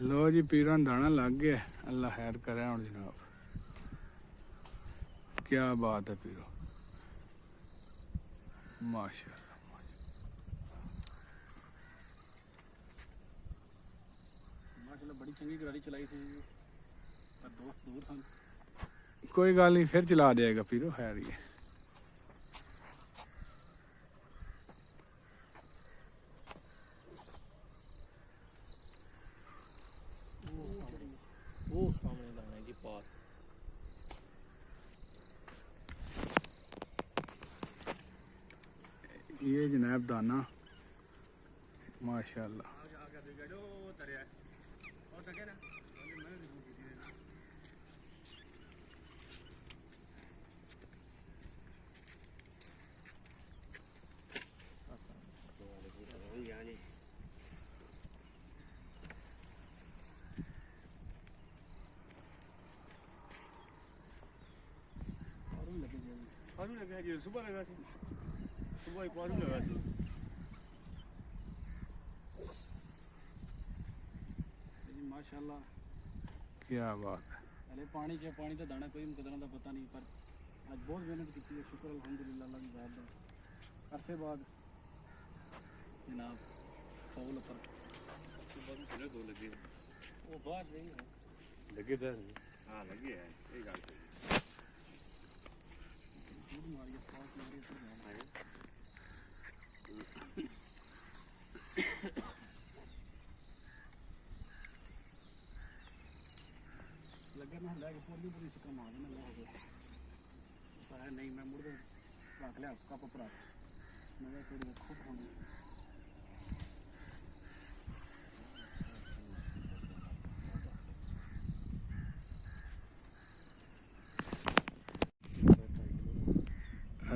लो जी पीरां दाना लग गया। अल्लाह खैर करे हुण जनाब। क्या बात है पीरो, माशाअल्लाह। माशाअल्लाह बड़ी चंगी गाड़ी चलाई सी, पर दोस्त दूर सन। कोई गल नहीं, फिर चला देगा पीरो, खैर ही है। वो सामने दाना जी पार। ये जनाब दाना माशाअल्लाह। पारू लगा जी, सुबह लगा सी, सुबह ही पारू लगा सी। जी माशाअल्लाह, क्या बात है। अरे पानी च पानी का दाना कोई मुकदरा का पता नहीं, पर आज बहुत मेहनत की है। शुक्र अल्हम्दुलिल्लाह अल्लाह की बात है। अरसे बाद जनाब फौल पर सुबह में फिर दो लगे, वो बाहर नहीं है लगे थे। हाँ लगे है, ये गल सही। मारिए फास्ट मारिए तो लगे ना लगे पूरी पूरी सिक्का मार देना लगे। सारा नहीं मैं मुड़ रख लिया कप पर मैं थोड़ी खूब खाऊंगी।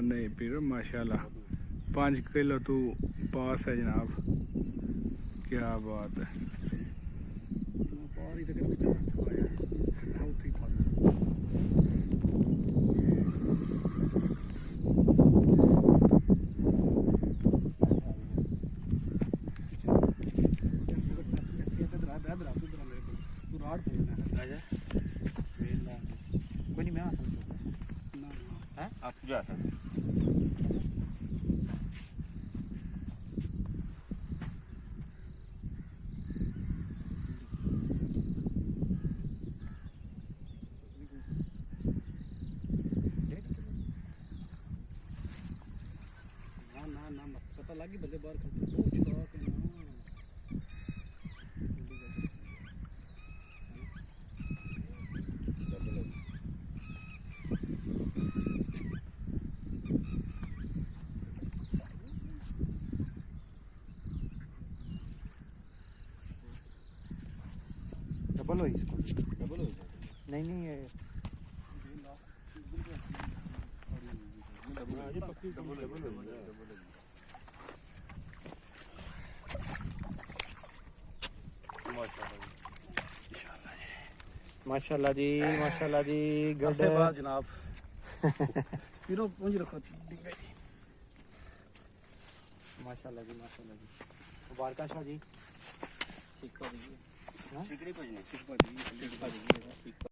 नहीं पीरो माशाअल्लाह, 5 किलो तू पास है जनाब। क्या बात है। पारी तक चला आया बहुत ही फल। कोई नहीं मैं आता हूँ। आप जा सकते। ना पता लगी बल्ले बाहर खड़े वो छुड़ा के ना डबल हो इसको, डबल हो जाए। नहीं नहीं ये डबल हो माशाल्लाह जी, माशाल्लाह जी। अरसे बाद जनाब पीरो पूंज रखो माशाल्लाह जी, माशाल्लाह जी। मुबारक शाह जी। ठीक हो जी, हां ठीक नहीं भजनी, ठीक भजनी, ठीक भजनी।